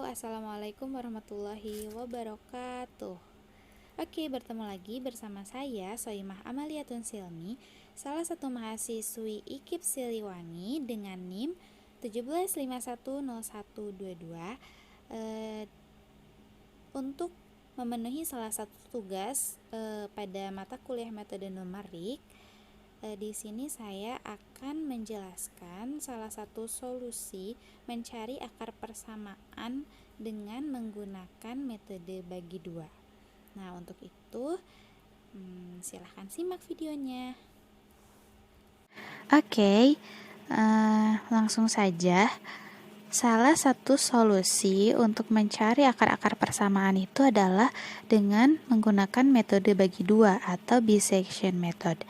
Assalamualaikum warahmatullahi wabarakatuh. Oke, bertemu lagi bersama saya Soimah Amaliatun Silmi, salah satu mahasiswi IKIP Siliwangi dengan NIM 17510122 untuk memenuhi salah satu tugas pada mata kuliah metode numerik. Di sini saya akan menjelaskan salah satu solusi mencari akar persamaan dengan menggunakan metode bagi dua. Nah, untuk itu silahkan simak videonya. Oke, langsung saja. Salah satu solusi untuk mencari akar-akar persamaan itu adalah dengan menggunakan metode bagi dua atau bisection method.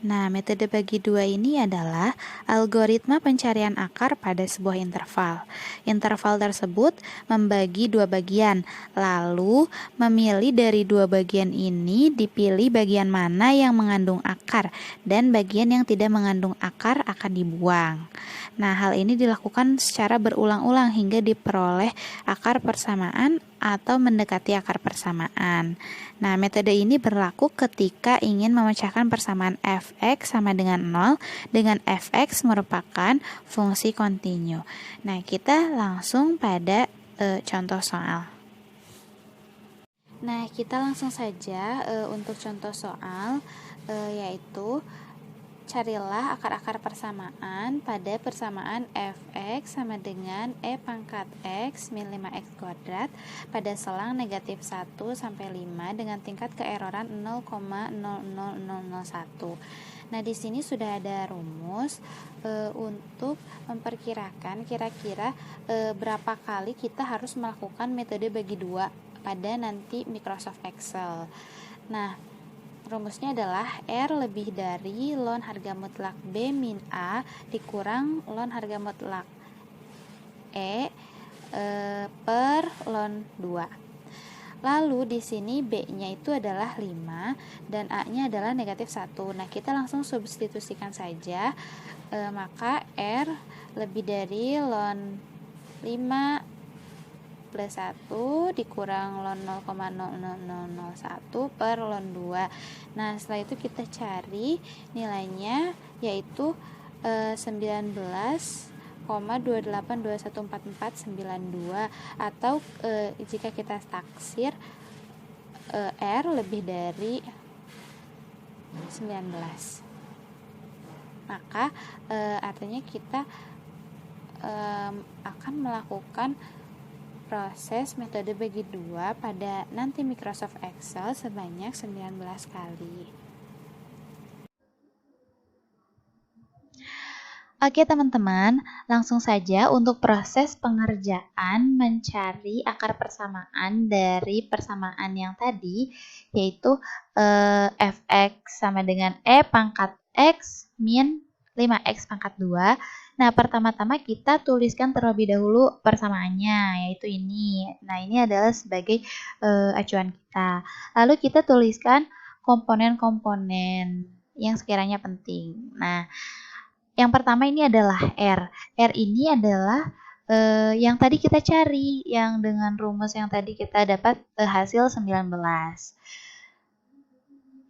Nah, metode bagi dua ini adalah algoritma pencarian akar pada sebuah interval. Interval tersebut membagi dua bagian, lalu memilih dari dua bagian ini dipilih bagian mana yang mengandung akar, dan bagian yang tidak mengandung akar akan dibuang. Nah, hal ini dilakukan secara berulang-ulang hingga diperoleh akar persamaan atau mendekati akar persamaan. Nah, metode ini berlaku ketika ingin memecahkan persamaan f(x) sama dengan 0 dengan f(x) merupakan fungsi kontinu. Nah, kita langsung pada contoh soal. Nah, kita langsung saja untuk contoh soal, yaitu carilah akar-akar persamaan pada persamaan f(x) sama dengan e pangkat x min 5x kuadrat pada selang negatif 1 sampai 5 dengan tingkat keeroran 0,00001. Nah, di sini sudah ada rumus untuk memperkirakan kira-kira berapa kali kita harus melakukan metode bagi dua pada nanti Microsoft Excel. Nah, rumusnya adalah R lebih dari ln harga mutlak B min A dikurang ln harga mutlak E per ln 2. Lalu di sini B-nya itu adalah 5 dan A-nya adalah negatif 1. Nah, kita langsung substitusikan saja. Maka R lebih dari ln 5 plus 1 dikurang ln 0,00001 per ln 2. Nah, setelah itu kita cari nilainya, yaitu 19,28214492, atau jika kita taksir R lebih dari 19. Maka artinya kita akan melakukan proses metode bagi dua pada nanti Microsoft Excel sebanyak 19 kali. Oke teman-teman, langsung saja untuk proses pengerjaan mencari akar persamaan dari persamaan yang tadi, yaitu f(x) sama dengan e pangkat x min 5x pangkat 2. Nah, pertama-tama kita tuliskan terlebih dahulu persamaannya, yaitu ini. Nah, ini adalah sebagai acuan kita. Lalu kita tuliskan komponen-komponen yang sekiranya penting. Nah, yang pertama ini adalah R. R ini adalah yang tadi kita cari, yang dengan rumus yang tadi kita dapat hasil 19.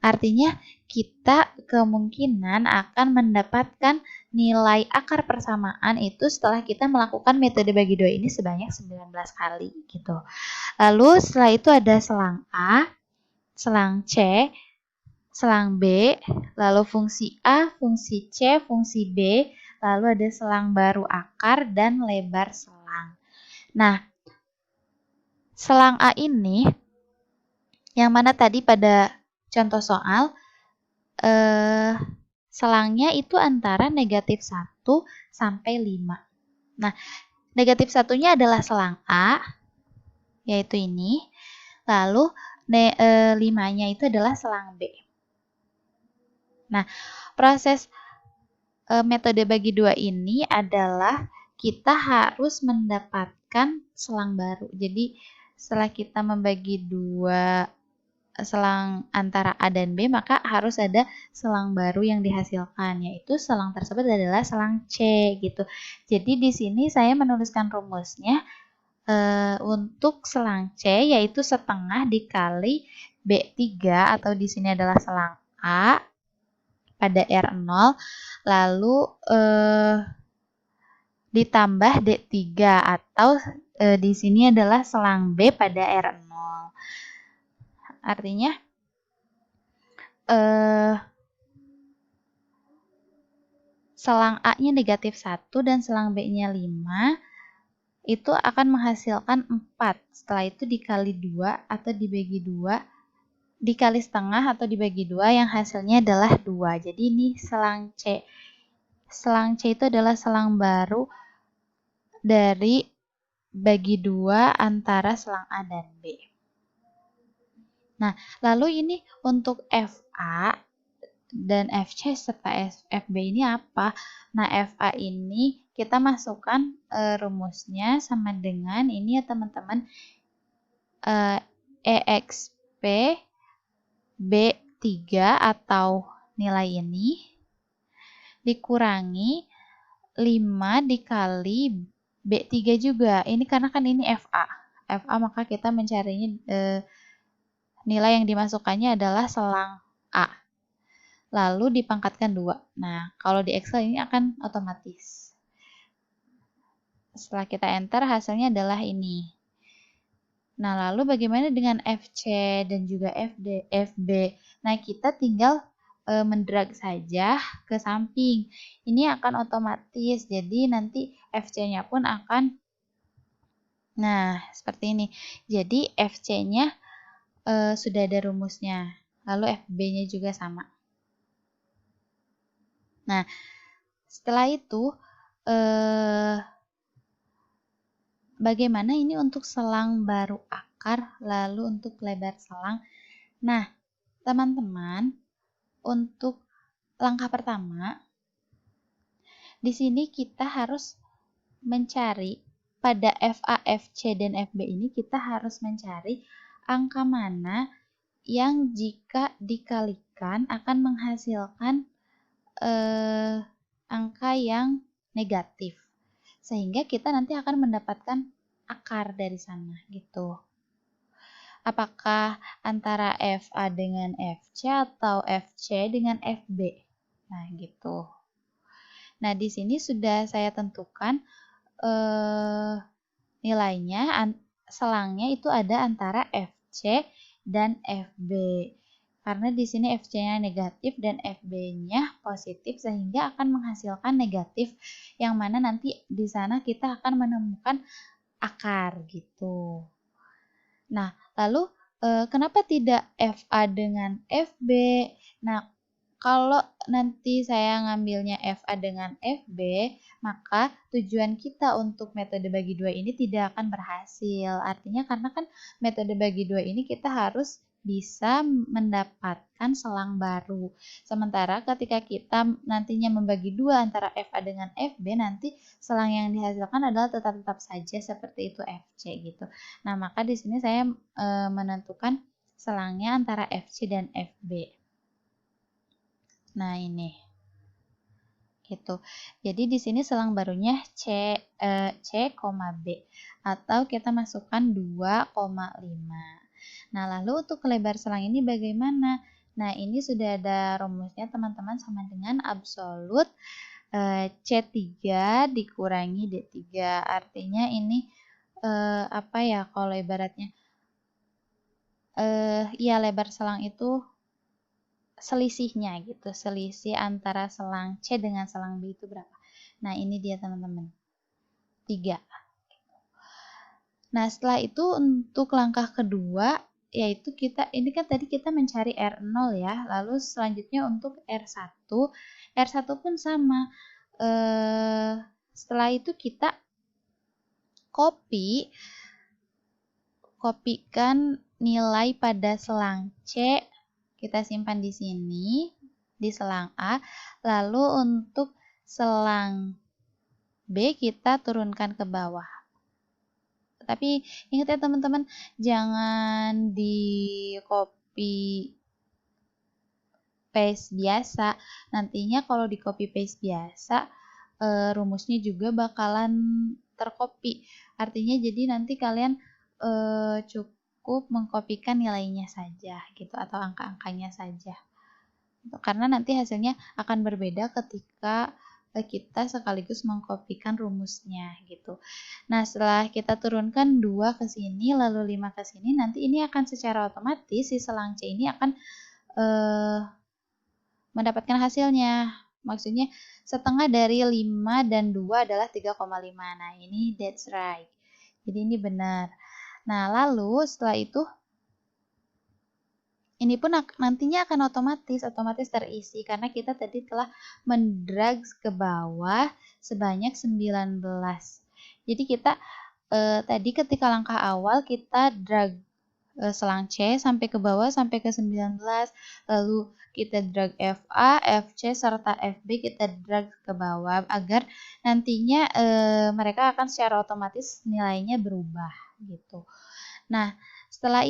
Artinya kita kemungkinan akan mendapatkan nilai akar persamaan itu setelah kita melakukan metode bagi dua ini sebanyak 19 kali gitu. Lalu setelah itu ada selang A, selang C, selang B, lalu fungsi A, fungsi C, fungsi B, lalu ada selang baru akar dan lebar selang. Nah, selang A ini yang mana tadi pada contoh soal selangnya itu antara negatif 1 sampai 5. Nah, negatif 1-nya adalah selang A, yaitu ini. Lalu 5-nya itu adalah selang B. Nah, proses metode bagi dua ini adalah kita harus mendapatkan selang baru. Jadi, setelah kita membagi dua selang antara A dan B, maka harus ada selang baru yang dihasilkan, yaitu selang tersebut adalah selang C gitu. Jadi di sini saya menuliskan rumusnya Untuk selang C yaitu setengah dikali B3 atau di sini adalah selang A pada R0 lalu ditambah D3 atau di sini adalah selang B pada R0. Artinya selang A-nya negatif 1 dan selang B-nya 5 itu akan menghasilkan 4. Setelah itu dikali 2 atau dibagi 2, dikali setengah atau dibagi 2 yang hasilnya adalah 2. Jadi ini selang C. Selang C itu adalah selang baru dari bagi 2 antara selang A dan B. Nah, lalu ini untuk FA dan FC serta FB ini apa? Nah, FA ini kita masukkan rumusnya sama dengan ini ya teman-teman, EXP B3 atau nilai ini dikurangi 5 dikali B3 juga. Ini karena kan ini FA. FA maka kita mencarinya nilai yang dimasukkannya adalah selang A. Lalu dipangkatkan 2. Nah, kalau di Excel ini akan otomatis. Setelah kita enter, hasilnya adalah ini. Nah, lalu bagaimana dengan FC dan juga FB? Nah, kita tinggal mendrag saja ke samping. Ini akan otomatis, jadi nanti FC-nya pun akan, nah, seperti ini. Jadi, FC-nya sudah ada rumusnya. Lalu FB-nya juga sama. Nah, setelah itu bagaimana ini untuk selang baru akar, lalu untuk lebar selang. Nah, teman-teman, untuk langkah pertama, di sini kita harus mencari pada FA, FC, dan FB ini kita harus mencari angka mana yang jika dikalikan akan menghasilkan angka yang negatif, sehingga kita nanti akan mendapatkan akar dari sana gitu. Apakah antara FA dengan FC atau FC dengan FB? Nah gitu. Nah di sini sudah saya tentukan nilainya, selangnya itu ada antara FC dan FB. Karena di sini FC-nya negatif dan FB-nya positif sehingga akan menghasilkan negatif yang mana nanti di sana kita akan menemukan akar gitu. Nah, lalu kenapa tidak FA dengan FB? Nah, kalau nanti saya ngambilnya FA dengan FB, maka tujuan kita untuk metode bagi dua ini tidak akan berhasil. Artinya karena kan metode bagi dua ini kita harus bisa mendapatkan selang baru. Sementara ketika kita nantinya membagi dua antara FA dengan FB, nanti selang yang dihasilkan adalah tetap saja seperti itu FC gitu. Nah, maka di sini saya menentukan selangnya antara FC dan FB. Nah, ini. Gitu. Jadi di sini selang barunya C, B atau kita masukkan 2,5. Nah, lalu untuk lebar selang ini bagaimana? Nah, ini sudah ada rumusnya teman-teman sama dengan absolut C3 dikurangi D3. Artinya ini apa ya kalau ibaratnya? Ya lebar selang itu selisihnya gitu, selisih antara selang C dengan selang B itu berapa. Nah ini dia teman-teman, 3. Nah setelah itu untuk langkah kedua yaitu kita, ini kan tadi kita mencari R0 ya, lalu selanjutnya untuk R1 pun sama. Setelah itu kita kopikan nilai pada selang C, kita simpan di sini, di selang A. Lalu untuk selang B kita turunkan ke bawah. Tapi ingat ya teman-teman, jangan di copy paste biasa. Nantinya kalau di copy paste biasa, rumusnya juga bakalan tercopy. Artinya jadi nanti kalian cukup mengkopikan nilainya saja gitu atau angka-angkanya saja. Karena nanti hasilnya akan berbeda ketika kita sekaligus mengkopikan rumusnya gitu. Nah, setelah kita turunkan 2 ke sini lalu 5 ke sini, nanti ini akan secara otomatis si selang C ini akan mendapatkan hasilnya. Maksudnya setengah dari 5 dan 2 adalah 3,5. Nah, ini that's right. Jadi ini benar. Nah, lalu setelah itu ini pun nantinya akan otomatis terisi karena kita tadi telah mendrag ke bawah sebanyak 19. Jadi kita tadi ketika langkah awal kita drag selang C sampai ke bawah sampai ke 19. Lalu kita drag FA, FC serta FB kita drag ke bawah agar nantinya mereka akan secara otomatis nilainya berubah gitu. Nah, setelah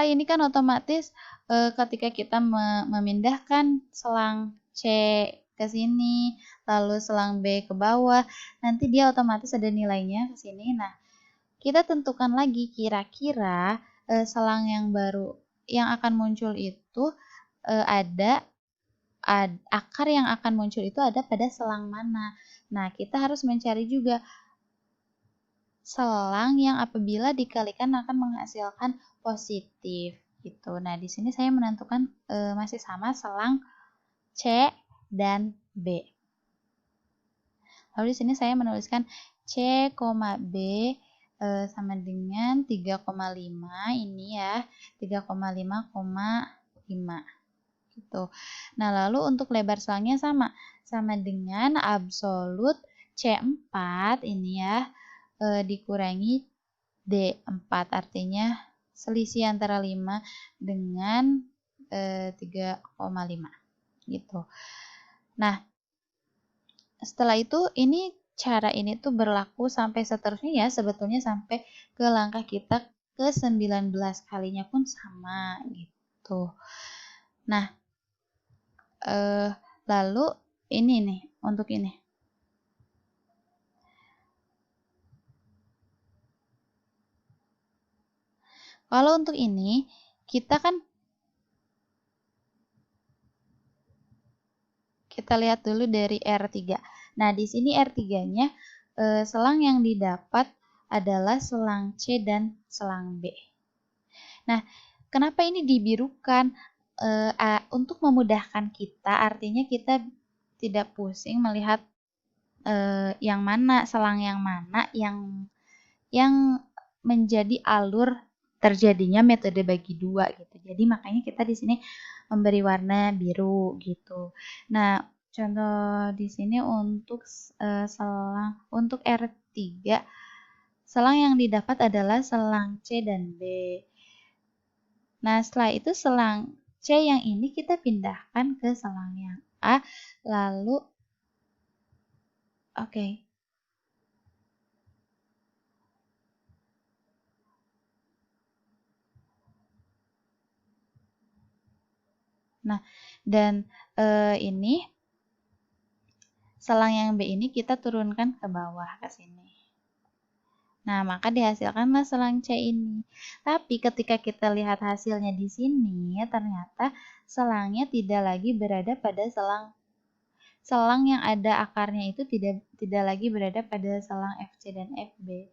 ini kan otomatis ketika kita memindahkan selang C ke sini, lalu selang B ke bawah, nanti dia otomatis ada nilainya ke sini. Nah, kita tentukan lagi kira-kira selang yang baru yang akan muncul itu akar yang akan muncul itu ada pada selang mana. Nah, kita harus mencari juga selang yang apabila dikalikan akan menghasilkan positif gitu. Nah, di sini saya menentukan masih sama selang C dan B. Lalu di sini saya menuliskan C, B sama dengan 3,5 ini ya, 3,5,5 gitu. Nah, lalu untuk lebar selangnya sama dengan absolut C4 ini ya dikurangi D4, artinya selisih antara 5 dengan 3,5 gitu. Nah, setelah itu cara ini tuh berlaku sampai seterusnya ya, sebetulnya sampai ke langkah kita ke 19 kalinya pun sama gitu. Nah, lalu ini nih untuk ini. Kalau untuk ini, kita lihat dulu dari R3. Nah, di sini R3-nya selang yang didapat adalah selang C dan selang B. Nah, kenapa ini dibirukan? Untuk memudahkan kita, artinya kita tidak pusing melihat yang mana, selang yang mana yang menjadi alur terjadinya metode bagi 2 gitu. Jadi makanya kita di sini memberi warna biru gitu. Nah, contoh di sini untuk selang untuk R3, selang yang didapat adalah selang C dan B. Nah, setelah itu selang C yang ini kita pindahkan ke selang yang A, lalu oke. Nah, dan ini selang yang B ini kita turunkan ke bawah ke sini. Nah, maka dihasilkanlah selang C ini. Tapi ketika kita lihat hasilnya di sini, ternyata selangnya tidak lagi berada pada selang yang ada akarnya itu tidak lagi berada pada selang FC dan FB.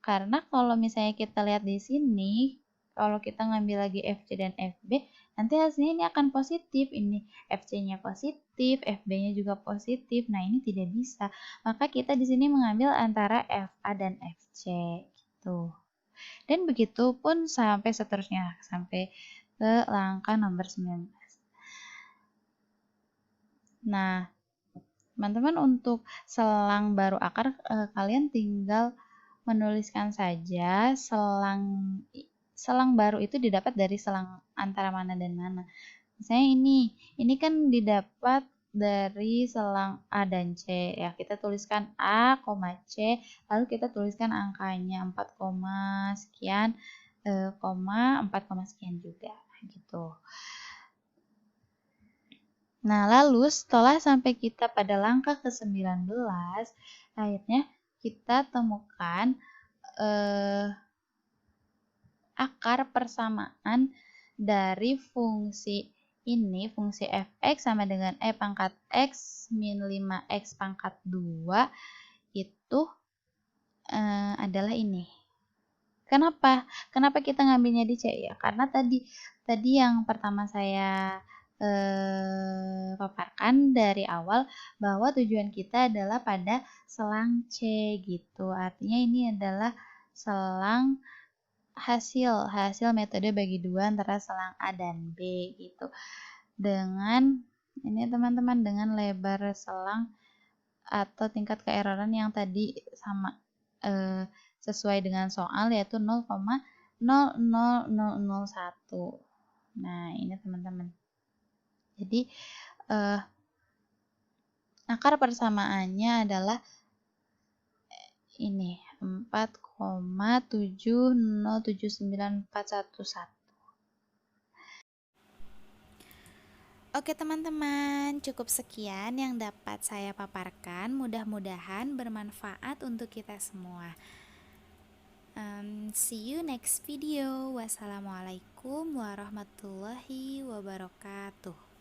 Karena kalau misalnya kita lihat di sini, kalau kita ngambil lagi FC dan FB, nanti hasilnya ini akan positif. Ini FC-nya positif, FB-nya juga positif. Nah, ini tidak bisa. Maka kita di sini mengambil antara FA dan FC gitu. Dan begitu pun sampai seterusnya, sampai ke langkah nomor 19. Nah, teman-teman untuk selang baru akar kalian tinggal menuliskan saja selang baru itu didapat dari selang antara mana dan mana. Misalnya ini kan didapat dari selang A dan C ya. Kita tuliskan A, C, lalu kita tuliskan angkanya 4, sekian, 4, sekian juga gitu. Nah, lalu setelah sampai kita pada langkah ke-19, akhirnya kita temukan akar persamaan dari fungsi ini, fungsi f(x) sama dengan e pangkat x min 5x pangkat 2 itu adalah ini. Kenapa? Kenapa kita ngambilnya di C ya? Karena tadi yang pertama saya paparkan dari awal bahwa tujuan kita adalah pada selang C gitu. Artinya ini adalah selang hasil metode bagi dua antara selang A dan B gitu. Dengan ini teman-teman, dengan lebar selang atau tingkat keeroran yang tadi sama sesuai dengan soal, yaitu 0,00001. Nah, ini teman-teman. Jadi akar persamaannya adalah ini 4,7079411. Oke teman-teman, cukup sekian yang dapat saya paparkan. Mudah-mudahan bermanfaat untuk kita semua. See you next video. Wassalamualaikum warahmatullahi wabarakatuh.